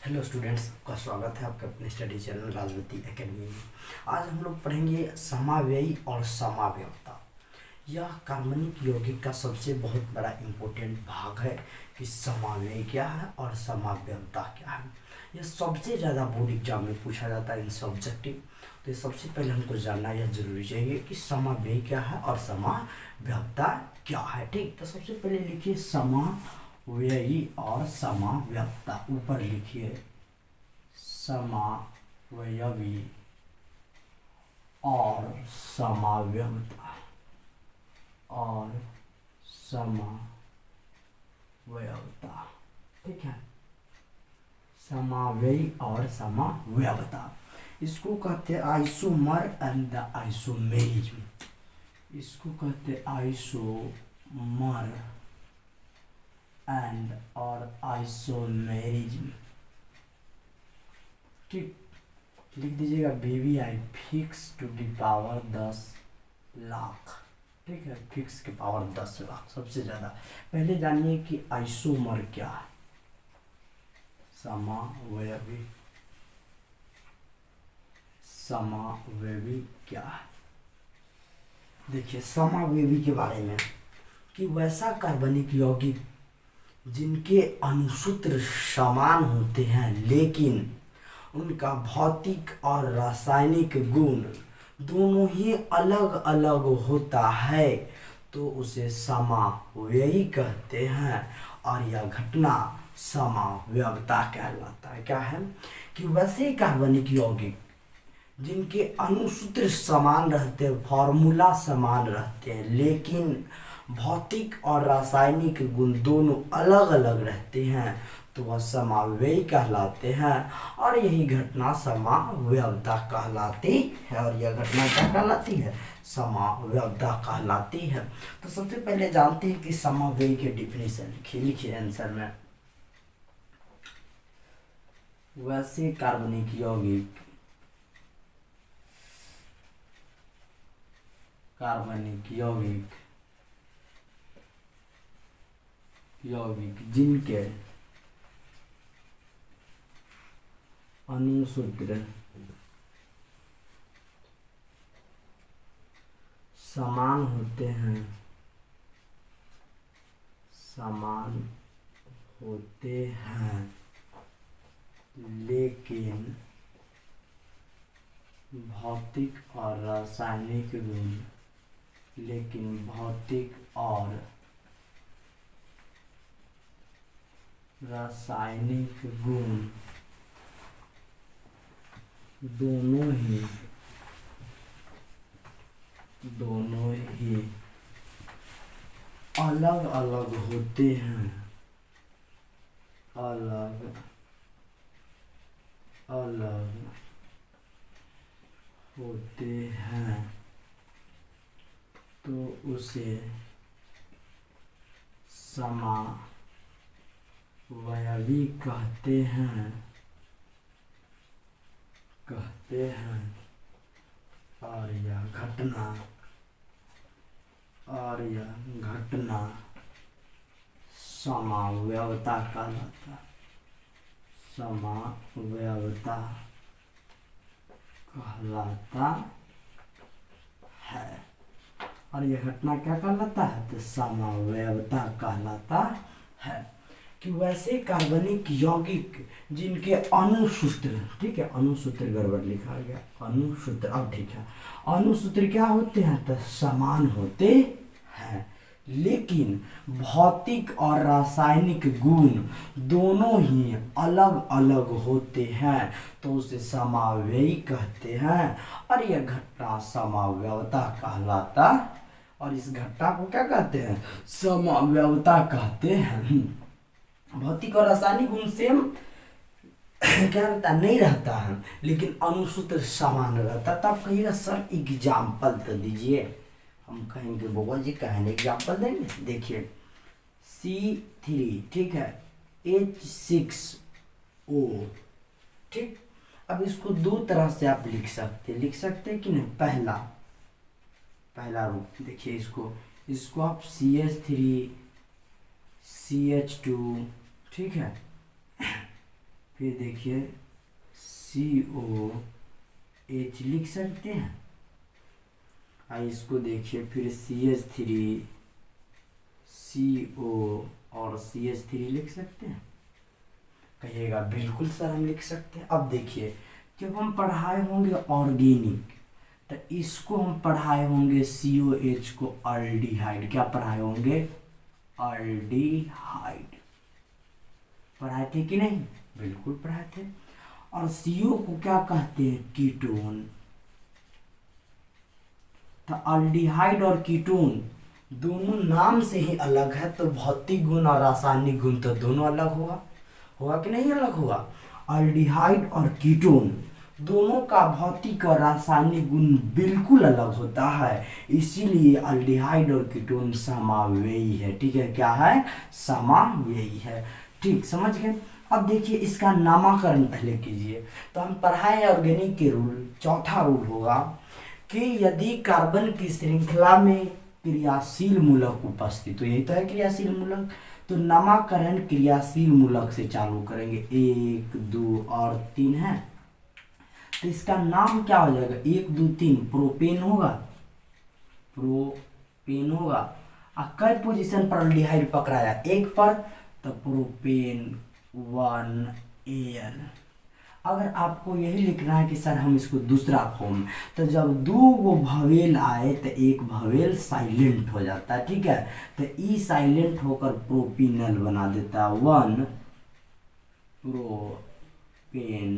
Hello students, आपका स्वागत है आपके अपने स्टडी चैनल राजवती एकेडमी में। आज हम लोग पढ़ेंगे समाव्ययी और समाव्ययता। यह कार्बनिक यौगिक का सबसे बहुत बड़ा इम्पोर्टेंट भाग है कि समाव्ययी क्या है और समाव्ययता क्या है। यह सबसे ज़्यादा बोर्ड एग्जाम में पूछा जाता है इन सब्जेक्टिव। तो ये सबसे पहले हमको जानना यह जरूरी चाहिए कि समाव्ययी क्या है और समाव्ययता क्या है। ठीक, तो सबसे पहले लिखिए समाव्ययी और समाव्ययता। ऊपर लिखिए समाव्ययी और समाव्ययता और समाव्ययता। ठीक है, समाव्ययी और समाव्ययता इसको कहते हैं आइसोमर एंड द आइसोमेरिज्म। इसको कहते हैं आइसोमर एंड और आइसोमेरिज्म। ठीक, लिख दीजिएगा BBI fix to the power 10 lakh. ठीक है, फिक्स के पावर 10 लाख सबसे ज्यादा। पहले जानिए कि आइसोमर क्या है। समावयवी, समावयवी क्या है। देखिए समावयवी के बारे में कि वैसा कार्बनिक यौगिक जिनके अणुसूत्र समान होते हैं लेकिन उनका भौतिक और रासायनिक गुण दोनों ही अलग अलग होता है तो उसे समावयवी कहते हैं। और यह घटना समाव्ययता कहलाता है। क्या है कि वैसे कार्बनिक यौगिक जिनके अणुसूत्र समान रहते हैं, फॉर्मूला समान रहते हैं, लेकिन भौतिक और रासायनिक गुण दोनों अलग अलग रहते हैं तो वह समाव्ययी कहलाते हैं। और यही घटना समाव्ययता कहलाती है। और यह घटना क्या कहलाती है? समाव्ययता कहलाती है। तो सबसे पहले जानते हैं कि समाव्ययी के डिफिनेशन लिखिए आंसर में। वैसे कार्बनिक यौगिक जिनके अणुसूत्र समान होते हैं लेकिन भौतिक और रासायनिक गुण दोनों ही अलग अलग होते हैं तो उसे समावयवी कहते हैं। और यह घटना समाव्ययता कहलाता है। और यह घटना क्या कहलाता है? तो समाव्ययता कहलाता है। कि वैसे कार्बनिक यौगिक जिनके अणुसूत्र, ठीक है, अणुसूत्र गड़बड़ लिखा गया, अणुसूत्र अब ठीक है, अणुसूत्र क्या होते हैं? तो समान होते हैं लेकिन भौतिक और रासायनिक गुण दोनों ही अलग अलग होते हैं तो उसे समाव्ययी कहते हैं। और यह घटना समाव्ययता कहलाता। और इस घटना को क्या कहते हैं? समाव्ययता कहते हैं। भौतिक और रासायनिक गुण सेम क्या रहता है? नहीं रहता है, लेकिन अणुसूत्र समान रहता है। तब कहिएगा सर एग्जाम्पल तो दीजिए। हम कहेंगे बोगा जी कहने एग्जाम्पल देंगे। देखिए C3, ठीक है, H6O। ठीक, अब इसको दो तरह से आप लिख सकते हैं कि नहीं। पहला रूप देखिए, इसको आप CH3 CH2, ठीक है, फिर देखिए COH लिख सकते हैं। इसको देखिए फिर CH3 CO और CH3 लिख सकते हैं। कहिएगा बिल्कुल सर हम लिख सकते हैं। अब देखिए जब हम पढ़ाए होंगे ऑर्गेनिक तो इसको हम पढ़ाए होंगे COH को अल्डिहाइड। क्या पढ़ाए होंगे? अल्डिहाइड। पढ़ाए थे कि नहीं? बिल्कुल पढ़ाए थे। और CO को क्या कहते हैं? कीटोन। तो अल्डिहाइड और कीटोन दोनों नाम से ही अलग है, तो भौतिक गुण और रासायनिक गुण तो दोनों अलग होगा। होगा कि नहीं अलग होगा? अल्डिहाइड और कीटोन दोनों का भौतिक और रासायनिक गुण बिल्कुल अलग होता है, इसीलिए अल्डिहाइड और कीटोन समावेयी है। ठीक है, क्या है? समावेयी है। ठीक, समझ गए? अब देखिए इसका नामकरण पहले कीजिए। तो हम पढ़ाए ऑर्गेनिक के रूल, चौथा रूल होगा कि यदि कार्बन की श्रृंखला में क्रियाशील मूलक उपस्थित, तो यही तो है क्रियाशील मूलक, तो नामकरण क्रियाशील मूलक से चालू करेंगे। 1 2 और 3 है, तो इसका नाम क्या हो जाएगा? 1 2 3 प्रोपेन होगा। प्रोपेन होगा। कई पोजीशन पर अल्डिहाइड पकड़ाया? 1 पर, तो प्रोपेन 1Al। अगर आपको यही लिखना है कि सर हम इसको दूसरा फॉर्म, तो जब दो वो भवेल आए तो एक भवेल साइलेंट हो जाता है। ठीक है, तो ई साइलेंट होकर प्रोपिनल बना देता है। 1 प्रोपेनल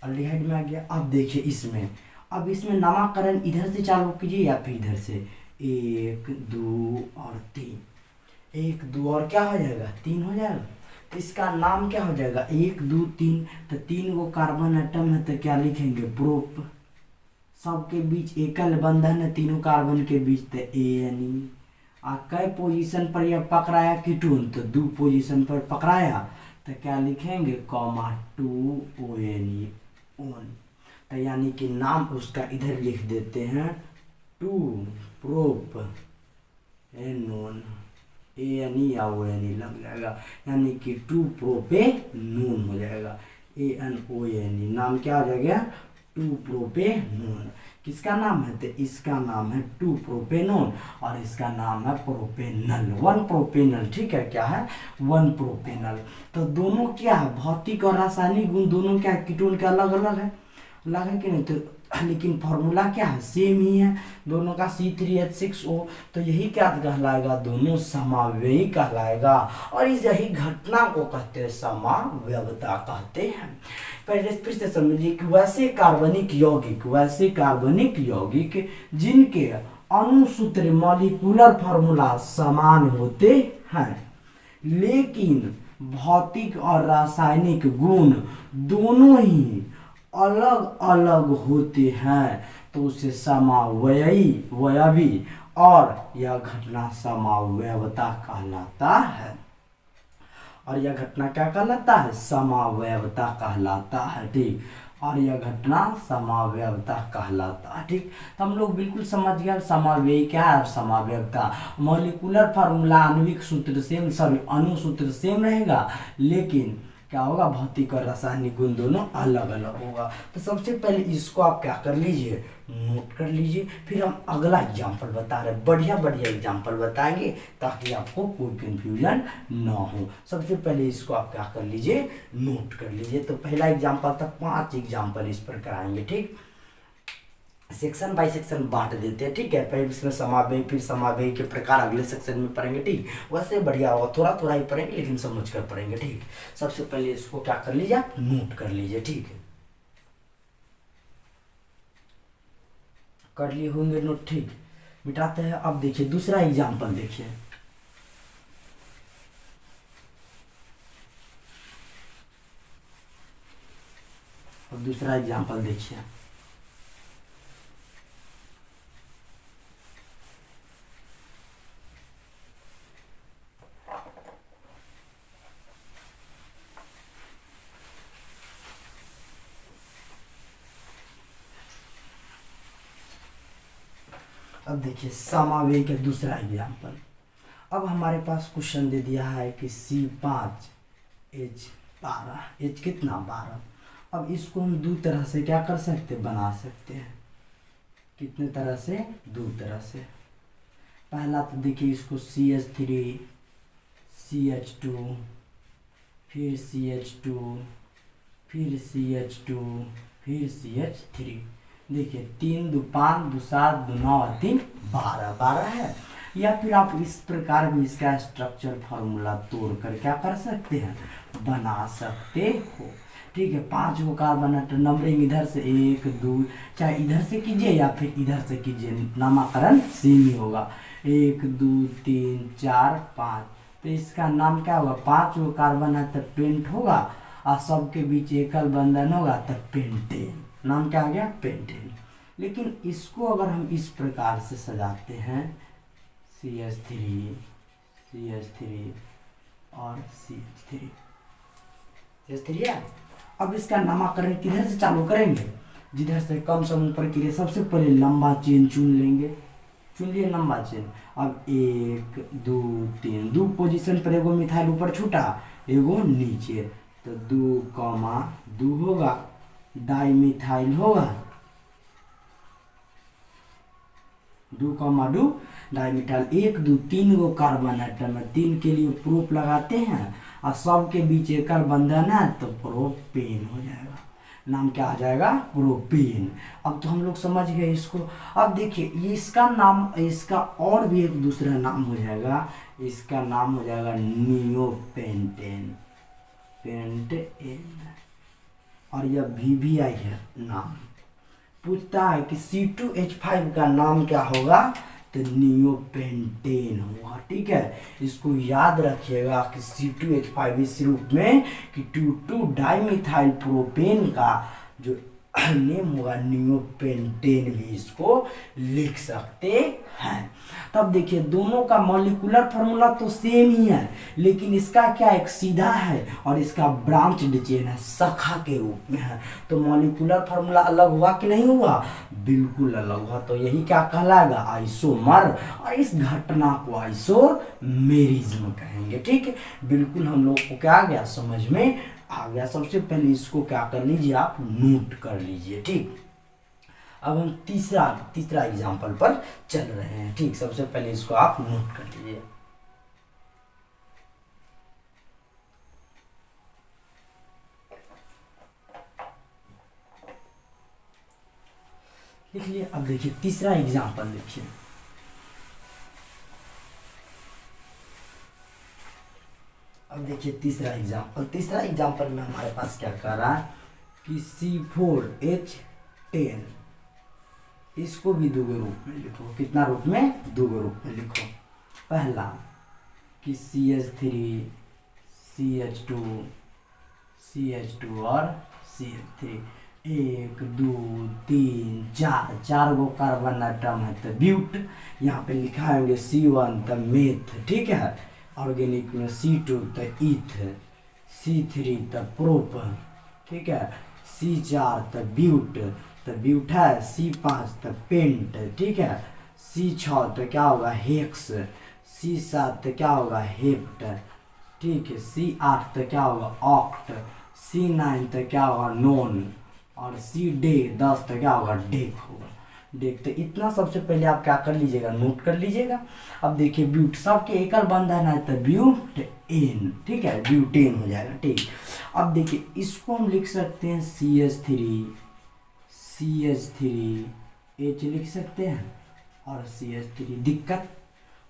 अल्डिहाइड में आ गया। अब देखिए इसमें, अब इसमें नामकरण इधर से चालू कीजिए या फिर इधर से। 1 2 और 3, 1 2 और क्या हो जाएगा? 3 हो जाएगा। तो इसका नाम क्या हो जाएगा? 1 2 3, तो 3 गो कार्बन एटम है, तो क्या लिखेंगे? प्रोप। सबके बीच एकल बंधन है तीनों कार्बन के बीच, तो Ane। कई पोजीशन पर यह पकड़ाया कीटोन? तो 2 पोजीशन पर पकड़ाया, तो क्या लिखेंगे? 2 ONE। तो यानी कि नाम उसका इधर लिख देते हैं 2 प्रोप एनोन। Ane या ONE लग जाएगा, यानी कि 2 प्रोपेनोन हो जाएगा। ANONE नाम क्या हो जाएगा? 2 प्रोपेनोन। किसका नाम है? तो इसका नाम है 2 प्रोपेनोन और इसका नाम है प्रोपेनल, 1 प्रोपेनल। ठीक है, क्या है? 1 प्रोपेनल। तो दोनों क्या है? भौतिक और रासायनिक गुण दोनों क्या है? कीटोन के अलग अलग है, अलग है कि नहीं? तो लेकिन फॉर्मूला क्या है? सेम ही है दोनों का, C3H6O। तो यही क्या कहलाएगा? दोनों समावेयी कहलाएगा। और इस यही घटना को कहते हैं समावयवता कहते हैं। पहले फिर से समझिए कि वैसे कार्बनिक यौगिक जिनके अणुसूत्र मॉलिक्यूलर फॉर्मूला समान होते हैं लेकिन भौतिक और रासायनिक गुण दोनों ही अलग अलग होते हैं, तो उसे समावयवी और यह घटना समावयवता कहलाता है। और यह घटना क्या कहलाता है? समावयवता कहलाता है। ठीक, और यह घटना समावयवता कहलाता है। ठीक, तो हम लोग बिल्कुल समझ गए समावयवी क्या है और समावयवता। मॉलिक्यूलर फार्मूला आणविक सूत्र सेम, सॉरी अणु सूत्र सेम रहेगा, लेकिन क्या होगा? भौतिक और रासायनिक गुण दोनों अलग अलग होगा। तो सबसे पहले इसको आप क्या कर लीजिए? नोट कर लीजिए। फिर हम अगला एग्जाम्पल बता रहे हैं, बढ़िया बढ़िया एग्जाम्पल बताएंगे ताकि आपको कोई कंफ्यूजन ना हो। सबसे पहले इसको आप क्या कर लीजिए? नोट कर लीजिए। तो पहला एग्जाम्पल तक 5 एग्जाम्पल इस पर कराएंगे। ठीक, सेक्शन बाय सेक्शन बांट देते हैं। ठीक है, पहले इसमें समावेय, फिर समावेय के प्रकार अगले सेक्शन में पढ़ेंगे। ठीक, वैसे बढ़िया होगा, थोड़ा थोड़ा ही पढ़ेंगे लेकिन समझ कर पढ़ेंगे। ठीक, सबसे पहले इसको क्या कर लीजिए? आप नोट कर लीजिए। ठीक है, कर लिए होंगे नोट। ठीक, मिटाते हैं। अब देखिए दूसरा एग्जाम्पल देखिए। अब दूसरा एग्जाम्पल देखिए। अब देखिए समावेय का दूसरा एग्जाम्पल। अब हमारे पास क्वेश्चन दे दिया है कि C5 H 12, H कितना 12। अब इसको हम दो तरह से क्या कर सकते बना सकते हैं, कितने तरह से, दो तरह से। पहला तो देखिए इसको CH3 CH2 फिर CH2 फिर CH2 फिर CH3। देखिए 3 2 5 2 7 2 9 और 3 12 12 है। या फिर आप इस प्रकार भी इसका स्ट्रक्चर फार्मूला तोड़ कर क्या कर सकते हैं, बना सकते हो। ठीक है, 5 को कार्बन एटम नंबरिंग इधर से 1 2, चाहे इधर से कीजिए या फिर इधर से कीजिए, नामकरण सेम ही होगा। 1 2 3 4 5, तो इसका नाम क्या होगा, 5 को कार्बन है तो पेंट होगा और सबके बीच एकल बंधन होगा तो पेंटेन। नाम क्या आ गया, पेंटेन। लेकिन इसको अगर हम इस प्रकार से सजाते हैं CH3 CH3 और CH3 CH3 है। अब इसका नामकरण किधर से चालू करेंगे, जिधर से कम से कम ऊपर के लिए सबसे पहले लंबा चेन चुन लेंगे। चुन लिए लंबा चेन। अब 1 2 3, 2 पोजीशन पर एगो मिथाइल ऊपर छूटा एगो नीचे, तो 2, 2 होगा, डाई मिथाइल होगा, 2, 2 डाई मिथाइल। 1 2 3 गो कार्बन एटम है, 3 के लिए प्रोप लगाते हैं और सब के बीच एकल बंधन है तो प्रोपेन हो जाएगा। नाम क्या आ जाएगा, प्रोपेन। अब तो हम लोग समझ गए इसको। अब देखिए इसका नाम, इसका और भी एक दूसरा नाम हो जाएगा, इसका नाम हो जाएगा नियोपेंटेन, पेंटेन। और यह VBI है नाम। पूछता है कि C2H5 का नाम क्या होगा, तो नियोपेंटेन होगा। ठीक है, इसको याद रखिएगा कि C2H5 इस रूप में कि 2 डाइमिथाइल प्रोपेन का जो नेम होगा नियोपेंटेन भी इसको लिख सकते हैं। तब देखिए दोनों का मॉलिक्यूलर फार्मूला तो सेम ही है, लेकिन इसका क्या एक सीधा है और इसका ब्रांच्ड चेन है, शाखा के रूप में है। तो मॉलिक्यूलर फार्मूला अलग हुआ कि नहीं हुआ, बिल्कुल अलग हुआ। तो यही क्या कहलाएगा, आइसोमर। और इस घटना को आइसोमेरिज्म कहेंगे। ठीक है, बिल्कुल हम लोग को क्या आ गया, समझ में आ गया। सबसे पहले इसको क्या कर लीजिए, आप नोट कर लीजिए। ठीक, अब हम तीसरा एग्जाम्पल पर चल रहे हैं। ठीक, सबसे पहले इसको आप नोट कर लीजिए। लिख लिए। अब देखिए तीसरा एग्जाम्पल देखिए। अब देखिए तीसरा एग्जाम्पल में हमारे पास क्या कर रहा है कि C4H10, इसको भी दो रूप में लिखो। कितना रूप में, दो रूप में लिखो। पहला कि CH3 CH2 और CH3, 1 2 3 4, 4 गो कार्बन एटम है तो ब्यूट। यहाँ पे लिखा है C1 तो मेथ। ठीक है, ऑर्गेनिक में C2 तो ईथ, C3 तो प्रोप। ठीक है, C4 तो ब्यूट है, C5 तो पेंट। ठीक है, C6 तो क्या होगा, हेक्स, C7 तो क्या होगा, हेप्ट। ठीक है, C8 तो क्या होगा, ऑक्ट, C9 तो क्या होगा, नोन, और C10 तो क्या होगा, डेक होगा। देखते इतना सबसे पहले आप क्या कर लीजिएगा, नोट कर लीजिएगा। अब देखिए ब्यूट, सबके एकल बंधन है तो ब्यूटेन। ठीक है, ब्यूटेन हो जाएगा। ठीक, अब देखिए इसको हम लिख सकते हैं CH3H लिख सकते हैं और CH3।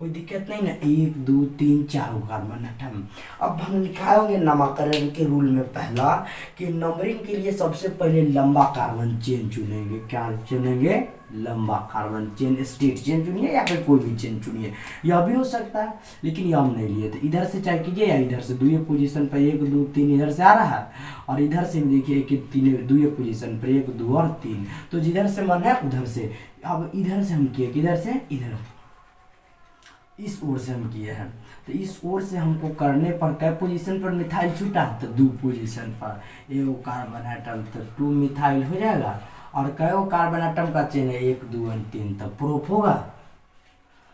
कोई दिक्कत नहीं ना, 1 2 3 4 कार्बन एटम। अब हम लिखाएंगे नामकरण के रूल में पहला कि नंबरिंग के लिए सबसे पहले लंबा कार्बन चेन चुनेंगे। क्या चुनेंगे, लंबा कार्बन चेन, स्ट्रेट चेन चुनिए या फिर कोई भी चेन चुनिए। यह भी हो सकता है लेकिन यह हम नहीं लिए थे। इधर से चाहे कीजिए या इधर से, दुई पोजीशन पर 1 2 3 इधर से आ रहा है और इधर से देखिए कि 3 दुई पोजीशन पर 1 2 और 3, तो जिधर से मन है उधर से। अब इधर से हम किए, किधर से, इधर, इस ओर से हम किए हैं। तो इस ओर से हमको करने पर कै पोजीशन पर मिथाइल छूटा, तो 2 पोजीशन पर। एगो कार्बन एटम तो 2 मिथाइल हो जाएगा और कई कार्बन एटम का चेन है, 1 2 और 3 तो प्रोप होगा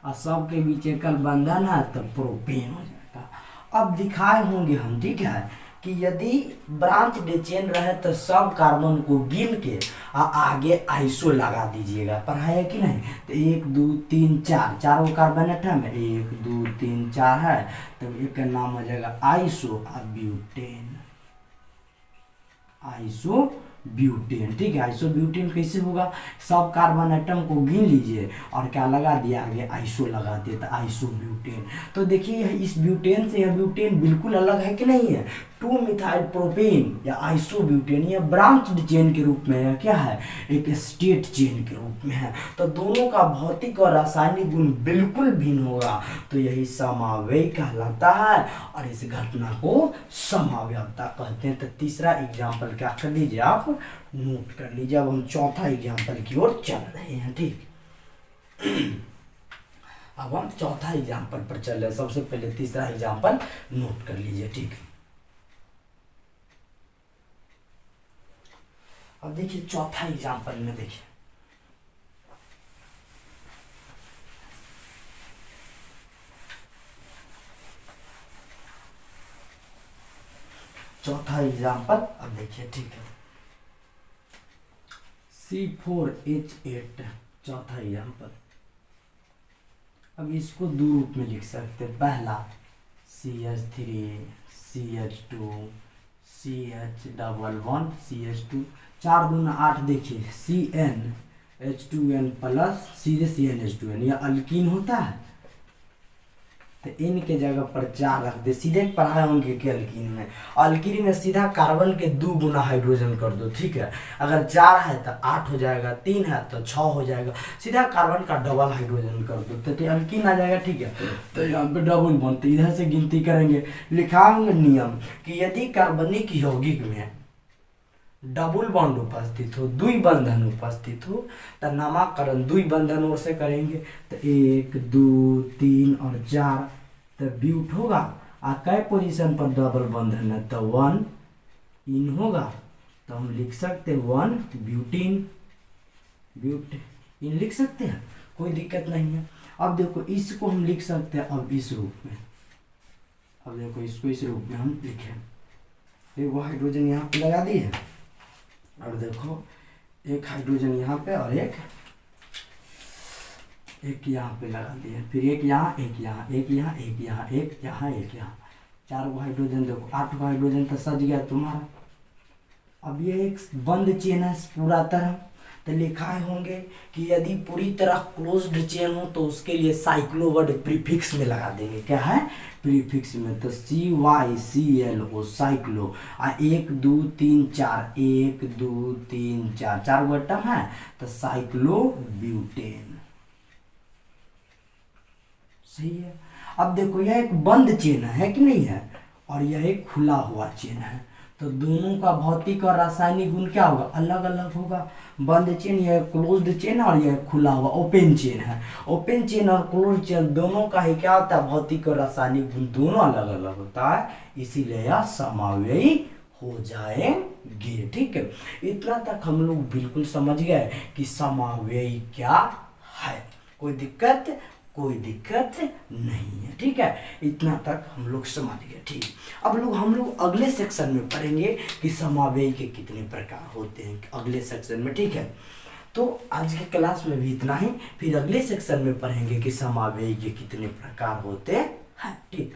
और सब के बीच एकल बंधन है तो प्रोपेन हो जाएगा। अब दिखाए होंगे हम, ठीक है, कि यदि ब्रांच चेन रहे तो सब कार्बन को गिन के आगे आइसो लगा दीजिएगा। पढ़ा है कि नहीं? तो 1 2 3 4 चारों कार्बन एटम है, 1 2 3 4 है, तो एक का नाम हो जाएगा आइसो ब्यूटेन। आइसो ब्यूटेन, ठीक है। आइसो ब्यूटेन कैसे होगा? सब कार्बन एटम को गिन लीजिए और क्या लगा दिया, आगे आइसो लगा दिया, तो आइसो ब्यूटेन। तो देखिए इस ब्यूटेन से यह ब्यूटेन बिल्कुल अलग है कि नहीं है? 2 मिथाइल प्रोपेन या आइसो ब्यूटेन यह ब्रांच्ड चेन के रूप में है, क्या है? एक स्टेट चेन के रूप में है। तो दोनों का भौतिक और रासायनिक गुण बिल्कुल भिन्न होगा, तो यही समावयव कहलाता है और इस घटना को समावयवता कहते हैं। तो तीसरा एग्जाम्पल क्या कर लीजिए, आप नोट कर लीजिए। अब हम चौथा एग्जाम्पल की ओर चल रहे हैं, ठीक। अब हम चौथा एग्जाम्पल पर चल रहे हैं। सबसे पहले तीसरा एग्जाम्पल नोट कर लीजिए, ठीक। अब देखिए चौथा एग्जाम्पल में देखिए, चौथा एग्जाम्पल अब देखिए, ठीक है। C4H8 चौथा एग्जाम्पल। अब इसको दो रूप में लिख सकते हैं। पहला CH3 CH2 CH11 CH2 4 दूना 8। देखिए CnH2n प्लस सीधे CnH2n, यह अल्कीन होता है, तो इन के जगह पर 4 रख दे। सीधे पढ़ाए होंगे कि अल्कीन में सीधा कार्बन के 2 गुना हाइड्रोजन कर दो, ठीक है। अगर 4 है तो 8 हो जाएगा, 3 है तो 6 हो जाएगा, सीधा कार्बन का डबल हाइड्रोजन कर दो तो अल्कीन आ जाएगा, ठीक है। तो यहाँ पे डबल बॉन्ड, तो इधर से गिनती करेंगे। लिखा होंगे नियम कि यदि कार्बनिक यौगिक में डबल बॉन्ड उपस्थित हो, द्वि बंधन उपस्थित हो, तो नामकरण द्वि बंधन ओर से करेंगे। तो 1 2 3 और 4, तो ब्यूट होगा। कै पोजीशन पर डबल बंधन है, तो 1 इन होगा, तो हम लिख सकते हैं 1 ब्यूटीन। ब्यूटेन लिख सकते हैं, कोई दिक्कत नहीं है। अब देखो इसको हम लिख सकते हैं अब इस रूप में। अब देखो इसको इस रूप में हम लिखें। एक हाइड्रोजन यहाँ पे लगा दिए, और देखो एक हाइड्रोजन यहाँ पे और एक यहाँ पे लगा दिए, फिर एक यहाँ एक यहाँ एक यहाँ एक यहाँ एक यहाँ एक यहाँ, 4 गो हाइड्रोजन। देखो 8 गो हाइड्रोजन तो सज गया तुम्हारा। अब ये एक बंद चेन है पूरा तरह, तो लिखाए होंगे कि यदि पूरी तरह क्लोज्ड चेन हो तो उसके लिए साइक्लो वर्ड प्रीफिक्स में लगा देंगे। क्या है? प्रीफिक्स में। तो CYCLO साइक्लो। 1 2 3 4 1 2 3 4 4 गो एटम है, तो साइक्लो ब्यूटेन। सही है। अब देखो यह एक बंद चेन है कि नहीं है, और यह एक खुला हुआ चेन है, तो दोनों का भौतिक और रासायनिक गुण क्या होगा? अलग अलग होगा। बंद चेन, यह क्लोज्ड चेन, और यह खुला हुआ ओपन चेन है। ओपन चेन और क्लोज्ड चेन दोनों का ही क्या होता है? भौतिक और रासायनिक गुण दोनों अलग अलग होता है, इसीलिए यह समावयवी हो जाएंगे, ठीक है। इतना तक हम लोग बिल्कुल समझ गए कि समावयवी क्या है। कोई दिक्कत नहीं है, ठीक है। इतना तक हम लोग समझ गए, ठीक। अब हम लोग अगले सेक्शन में पढ़ेंगे कि समावयवी के कितने प्रकार होते हैं, अगले सेक्शन में, ठीक है। तो आज के क्लास में भी इतना ही, फिर अगले सेक्शन में पढ़ेंगे कि समावयवी के कितने प्रकार होते हैं, ठीक।